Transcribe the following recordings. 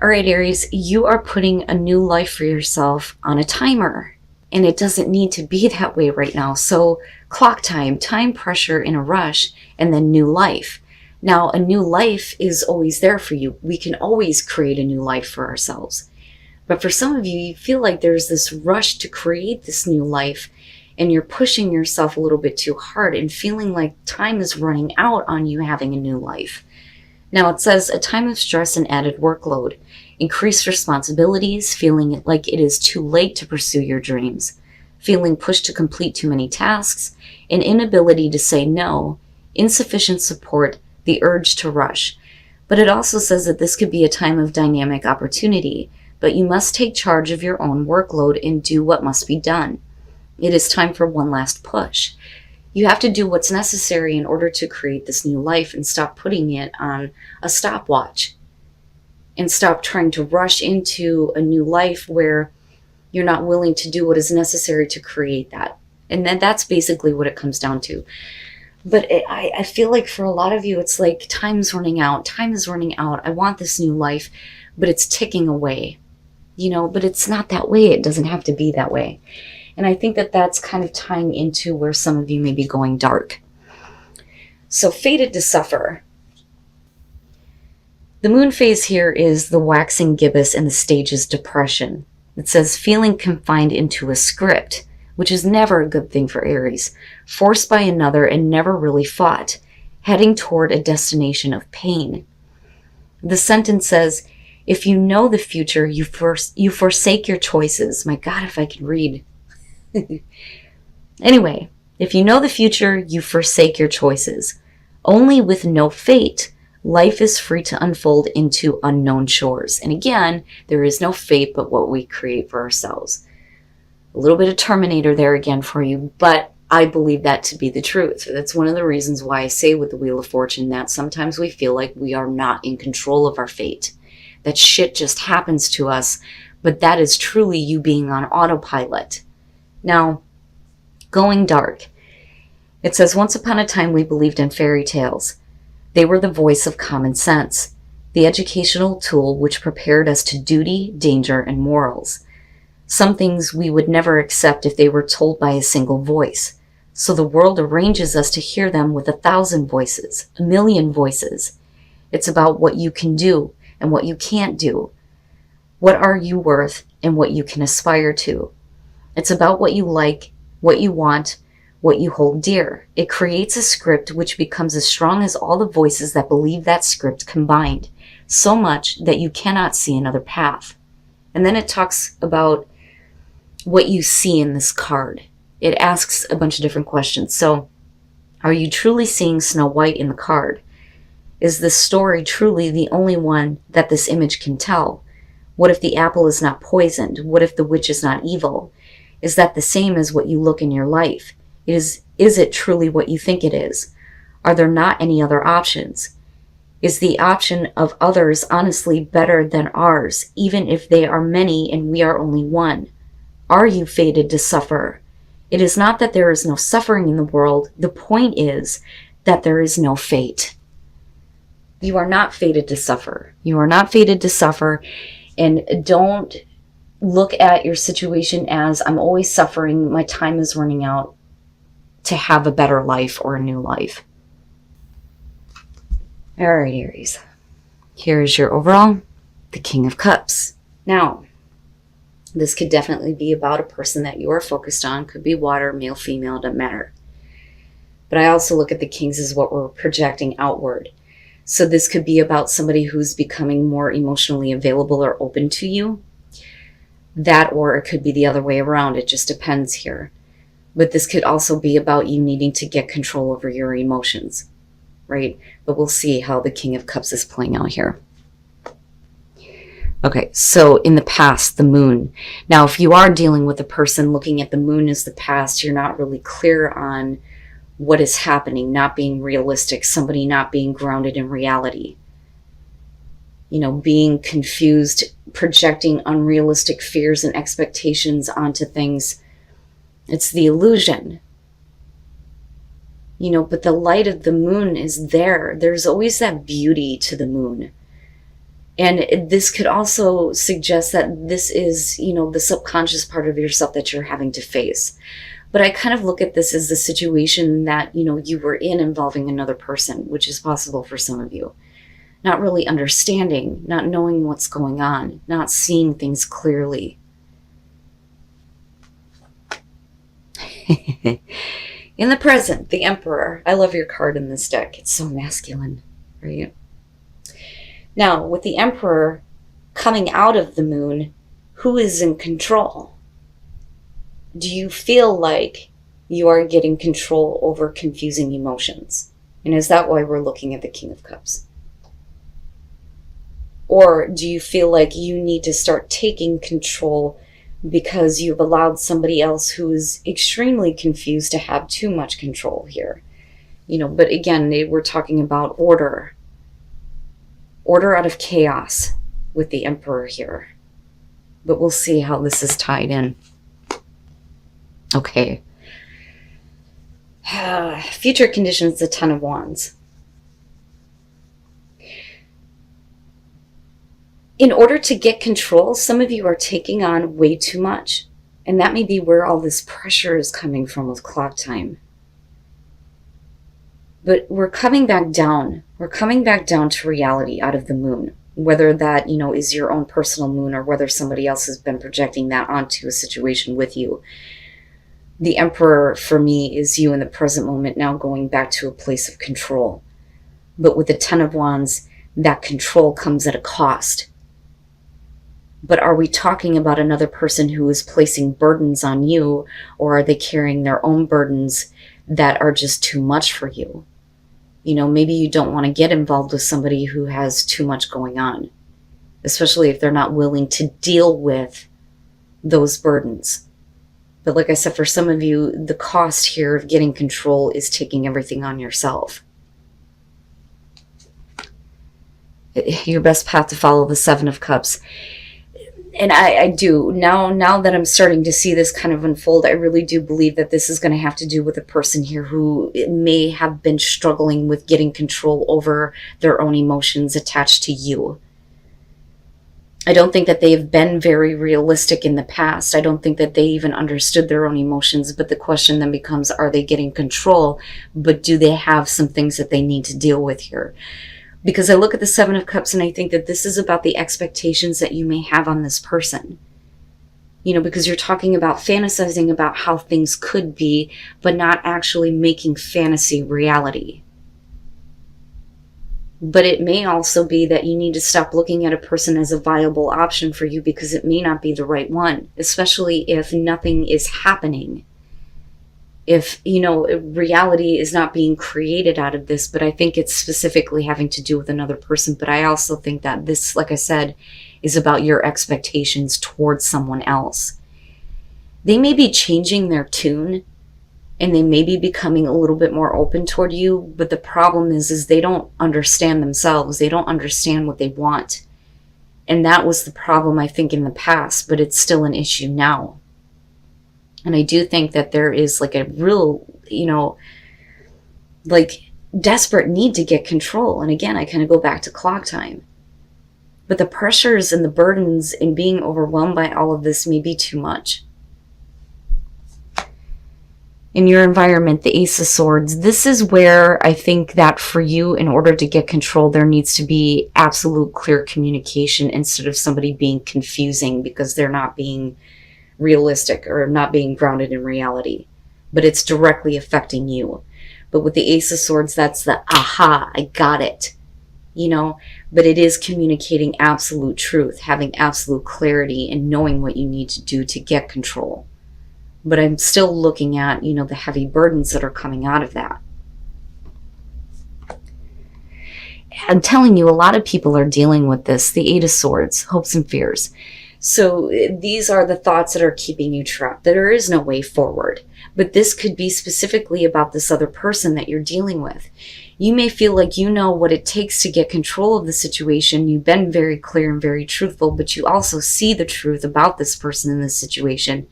All right, Aries, you are putting a new life for yourself on a timer, and it doesn't need to be that way right now. So clock time, time pressure in a rush, and then new life. Now, a new life is always there for you. We can always create a new life for ourselves. But for some of you, you feel like there's this rush to create this new life, and you're pushing yourself a little bit too hard and feeling like time is running out on you having a new life. Now it says a time of stress and added workload, increased responsibilities, feeling like it is too late to pursue your dreams, feeling pushed to complete too many tasks, an inability to say no, insufficient support, the urge to rush. But it also says that this could be a time of dynamic opportunity, but you must take charge of your own workload and do what must be done. It is time for one last push. You have to do what's necessary in order to create this new life and stop putting it on a stopwatch and stop trying to rush into a new life where you're not willing to do what is necessary to create that. And then that's basically what it comes down to. But I feel like for a lot of you, it's like time's running out. Time is running out. I want this new life, but it's ticking away. But it's not that way. It doesn't have to be that way. And I think that that's kind of tying into where some of you may be going dark. So fated to suffer. The moon phase here is the waxing gibbous and the stages depression. It says feeling confined into a script, which is never a good thing for Aries. Forced by another and never really fought. Heading toward a destination of pain. The sentence says, if you know the future, you forsake your choices. My God, if I could read. Anyway, if you know the future, you forsake your choices. Only with no fate, life is free to unfold into unknown shores. And again, there is no fate but what we create for ourselves. A little bit of Terminator there again for you, but I believe that to be the truth. That's one of the reasons why I say with the Wheel of Fortune that sometimes we feel like we are not in control of our fate. That shit just happens to us, but that is truly you being on autopilot. Now, going dark. It says, once upon a time we believed in fairy tales. They were the voice of common sense, the educational tool which prepared us to duty, danger, and morals. Some things we would never accept if they were told by a single voice. So the world arranges us to hear them with 1,000 voices, 1,000,000 voices. It's about what you can do and what you can't do. What are you worth and what you can aspire to. It's about what you like, what you want, what you hold dear. It creates a script which becomes as strong as all the voices that believe that script combined, so much that you cannot see another path. And then it talks about what you see in this card. It asks a bunch of different questions. So, are you truly seeing Snow White in the card? Is this story truly the only one that this image can tell? What if the apple is not poisoned? What if the witch is not evil? Is that the same as what you look in your life? Is it truly what you think it is? Are there not any other options? Is the option of others honestly better than ours, even if they are many and we are only one? Are you fated to suffer? It is not that there is no suffering in the world. The point is that there is no fate. You are not fated to suffer. You are not fated to suffer. And don't look at your situation as I'm always suffering, my time is running out to have a better life or a new life. All right, Aries. Here is your overall, the King of Cups. Now, this could definitely be about a person that you are focused on. Could be water, male, female, doesn't matter. But I also look at the Kings as what we're projecting outward. So this could be about somebody who's becoming more emotionally available or open to you. That, or it could be the other way around. It just depends here. But this could also be about you needing to get control over your emotions, right? But we'll see how the King of Cups is playing out here. Okay, so in the past, the moon. Now, if you are dealing with a person looking at the moon as the past, you're not really clear on what is happening, not being realistic, somebody not being grounded in reality. Being confused, projecting unrealistic fears and expectations onto things. It's the illusion. But the light of the moon is there. There's always that beauty to the moon. And this could also suggest that this is, the subconscious part of yourself that you're having to face. But I kind of look at this as the situation that, you were in involving another person, which is possible for some of you. Not really understanding, not knowing what's going on, not seeing things clearly. In the present, the Emperor. I love your card in this deck. It's so masculine, right? Now, with the Emperor coming out of the moon, who is in control? Do you feel like you are getting control over confusing emotions? And is that why we're looking at the King of Cups? Or do you feel like you need to start taking control because you've allowed somebody else who is extremely confused to have too much control here? But again, we're talking about order. Order out of chaos with the Emperor here. But we'll see how this is tied in. Okay. Future conditions, the Ten of Wands. In order to get control, some of you are taking on way too much. And that may be where all this pressure is coming from with clock time. But we're coming back down. We're coming back down to reality out of the moon. Whether that, is your own personal moon or whether somebody else has been projecting that onto a situation with you. The Emperor, for me, is you in the present moment now going back to a place of control. But with the Ten of Wands, that control comes at a cost. But are we talking about another person who is placing burdens on you, or are they carrying their own burdens that are just too much for you? Maybe you don't want to get involved with somebody who has too much going on, especially if they're not willing to deal with those burdens. But like I said, for some of you, the cost here of getting control is taking everything on yourself. Your best path to follow, the Seven of Cups. And I do. Now that I'm starting to see this kind of unfold, I really do believe that this is going to have to do with a person here who may have been struggling with getting control over their own emotions attached to you. I don't think that they've been very realistic in the past. I don't think that they even understood their own emotions. But the question then becomes, are they getting control? But do they have some things that they need to deal with here? Because I look at the Seven of Cups and I think that this is about the expectations that you may have on this person. Because you're talking about fantasizing about how things could be, but not actually making fantasy reality. But it may also be that you need to stop looking at a person as a viable option for you because it may not be the right one, especially if nothing is happening. If, reality is not being created out of this, but I think it's specifically having to do with another person. But I also think that this, like I said, is about your expectations towards someone else. They may be changing their tune and they may be becoming a little bit more open toward you, but the problem is they don't understand themselves. They don't understand what they want. And that was the problem, I think, in the past, but it's still an issue now. And I do think that there is like a real, desperate need to get control. And again, I kind of go back to clock time. But the pressures and the burdens and being overwhelmed by all of this may be too much. In your environment, the Ace of Swords, this is where I think that for you, in order to get control, there needs to be absolute clear communication instead of somebody being confusing because they're not being realistic or not being grounded in reality, but it's directly affecting you. But with the Ace of Swords, that's the aha, I got it, but it is communicating absolute truth, having absolute clarity and knowing what you need to do to get control. But I'm still looking at, the heavy burdens that are coming out of that. I'm telling you, a lot of people are dealing with this, the Eight of Swords, hopes and fears. So these are the thoughts that are keeping you trapped. There is no way forward. But this could be specifically about this other person that you're dealing with. You may feel like you know what it takes to get control of the situation. You've been very clear and very truthful, but you also see the truth about this person in this situation.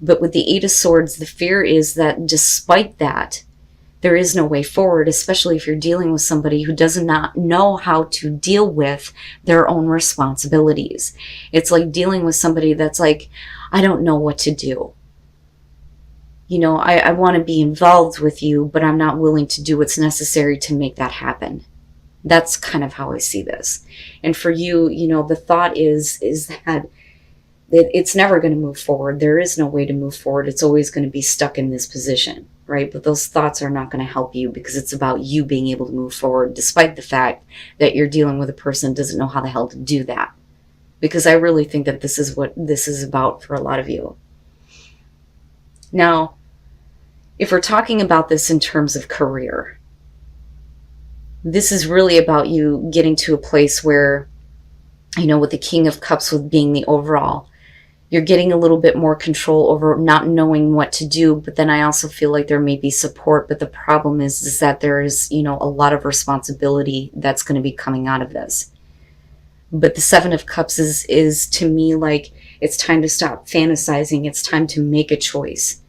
But with the Eight of Swords, the fear is that despite that, there is no way forward, especially if you're dealing with somebody who does not know how to deal with their own responsibilities. It's like dealing with somebody that's like, I don't know what to do. You know, I want to be involved with you, but I'm not willing to do what's necessary to make that happen. That's kind of how I see this. And for you, you know, the thought is that it's never going to move forward. There is no way to move forward. It's always going to be stuck in this position, right? But those thoughts are not going to help you, because it's about you being able to move forward, despite the fact that you're dealing with a person who doesn't know how the hell to do that. Because I really think that this is what this is about for a lot of you. Now, if we're talking about this in terms of career, this is really about you getting to a place where, you know, with the King of Cups, with being the overall, you're getting a little bit more control over not knowing what to do. But then I also feel like there may be support. But the problem is that there is, you know, a lot of responsibility that's going to be coming out of this. But the Seven of Cups is to me like, it's time to stop fantasizing. It's time to make a choice.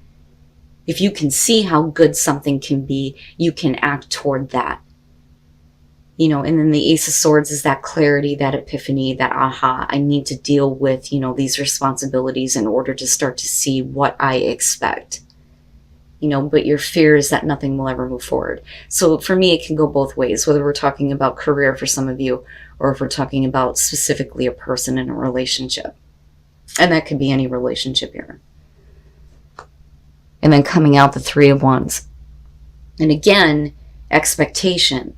If you can see how good something can be, you can act toward that. You know, and then the Ace of Swords is that clarity, that epiphany, that aha, I need to deal with, you know, these responsibilities in order to start to see what I expect. You know, but your fear is that nothing will ever move forward. So for me, it can go both ways, whether we're talking about career for some of you, or if we're talking about specifically a person in a relationship. And that could be any relationship here. And then coming out the Three of Wands. And again, expectation.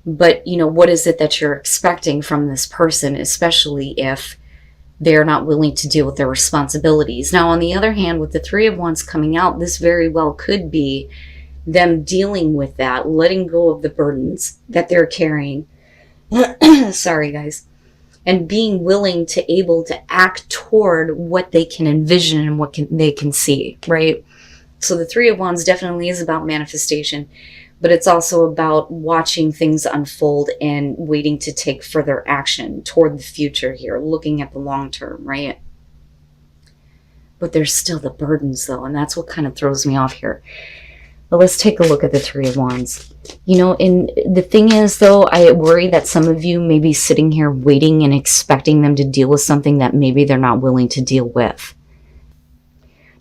But, you know, what is it that you're expecting from this person, especially if they're not willing to deal with their responsibilities? Now, on the other hand, with the Three of Wands coming out, this very well could be them dealing with that, letting go of the burdens that they're carrying. Sorry, guys. And being willing to able to act toward what they can envision and what they can see, right? So the Three of Wands definitely is about manifestation. But it's also about watching things unfold and waiting to take further action toward the future here, looking at the long term, right? But there's still the burdens, though, and that's what kind of throws me off here. But let's take a look at the Three of Wands. You know, and the thing is, though, I worry that some of you may be sitting here waiting and expecting them to deal with something that maybe they're not willing to deal with.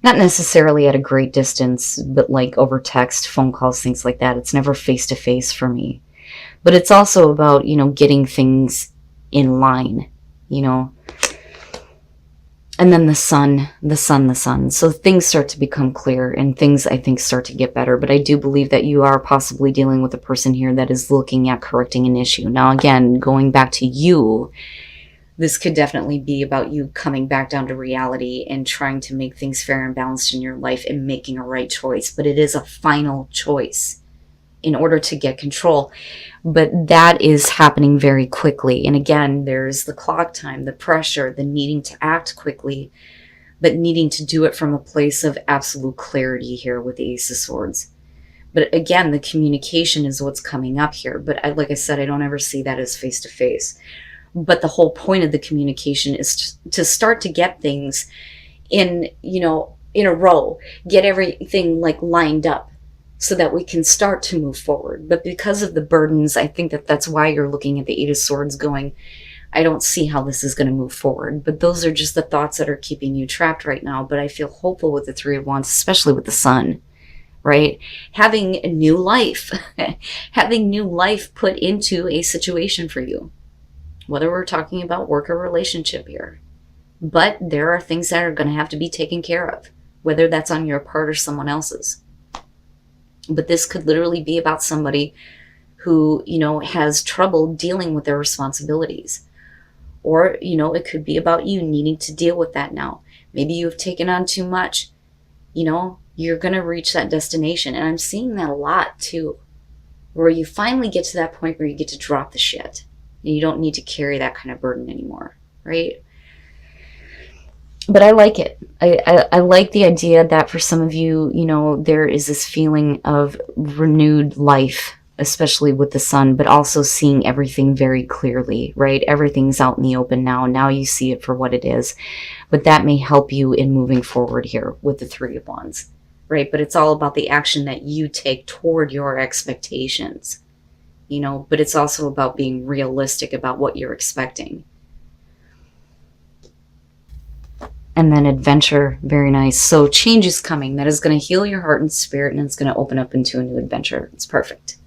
Not necessarily at a great distance, but like over text, phone calls, things like that. It's never face-to-face for me. But it's also about, you know, getting things in line, you know. And then the sun. So things start to become clear and things, I think, start to get better. But I do believe that you are possibly dealing with a person here that is looking at correcting an issue. Now, again, going back to you, this could definitely be about you coming back down to reality and trying to make things fair and balanced in your life and making a right choice. But it is a final choice in order to get control. But that is happening very quickly. And again, there's the clock time, the pressure, the needing to act quickly, but needing to do it from a place of absolute clarity here with the Ace of Swords. But again, the communication is what's coming up here. But like I said, I don't ever see that as face-to-face. But the whole point of the communication is to start to get things in, you know, in a row, get everything like lined up so that we can start to move forward. But because of the burdens, I think that that's why you're looking at the Eight of Swords going, I don't see how this is going to move forward. But those are just the thoughts that are keeping you trapped right now. But I feel hopeful with the Three of Wands, especially with the Sun, right? Having a new life, having new life put into a situation for you. Whether we're talking about work or relationship here. But there are things that are going to have to be taken care of, whether that's on your part or someone else's. But this could literally be about somebody who, you know, has trouble dealing with their responsibilities. Or, you know, it could be about you needing to deal with that now. Maybe you've taken on too much. You know, you're going to reach that destination. And I'm seeing that a lot too, where you finally get to that point where you get to drop the shit. And you don't need to carry that kind of burden anymore, right? But I like it. I like the idea that for some of you, you know, there is this feeling of renewed life, especially with the Sun, but also seeing everything very clearly, right? Everything's out in the open now. Now you see it for what it is. But that may help you in moving forward here with the Three of Wands. right? But it's all about the action that you take toward your expectations, but it's also about being realistic about what you're expecting. And then adventure, very nice. So change is coming. That is going to heal your heart and spirit, and it's going to open up into a new adventure. It's perfect.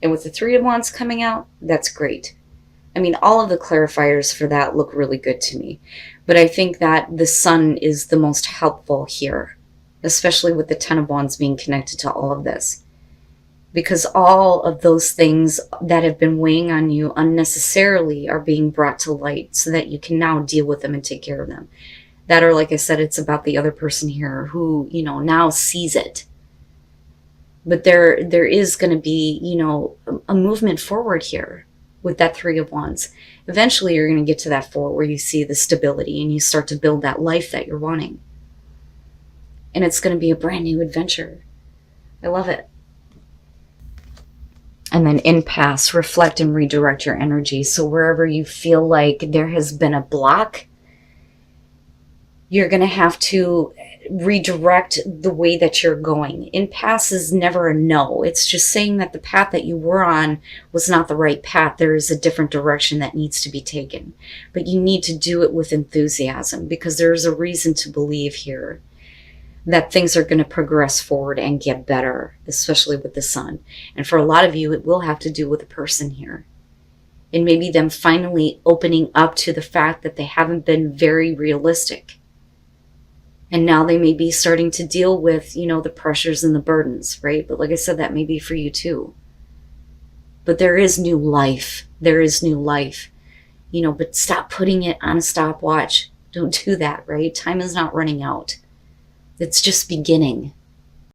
And with the Three of Wands coming out, that's great. I mean, all of the clarifiers for that look really good to me. But I think that the Sun is the most helpful here, especially with the Ten of Wands being connected to all of this. Because all of those things that have been weighing on you unnecessarily are being brought to light so that you can now deal with them and take care of them. That, or like I said, it's about the other person here who, now sees it. But there is going to be, a movement forward here with that Three of Wands. Eventually you're going to get to that Four where you see the stability and you start to build that life that you're wanting. And it's going to be a brand new adventure. I love it. And then impasse, reflect and redirect your energy. So wherever you feel like there has been a block, you're going to have to redirect the way that you're going. Impasse is never a no. It's just saying that the path that you were on was not the right path. There is a different direction that needs to be taken. But you need to do it with enthusiasm, because there is a reason to believe here that things are going to progress forward and get better, especially with the Sun. And for a lot of you, it will have to do with a person here. And maybe them finally opening up to the fact that they haven't been very realistic. And now they may be starting to deal with, the pressures and the burdens, right? But like I said, that may be for you too. But there is new life. There is new life. But stop putting it on a stopwatch. Don't do that, right? Time is not running out. It's just beginning.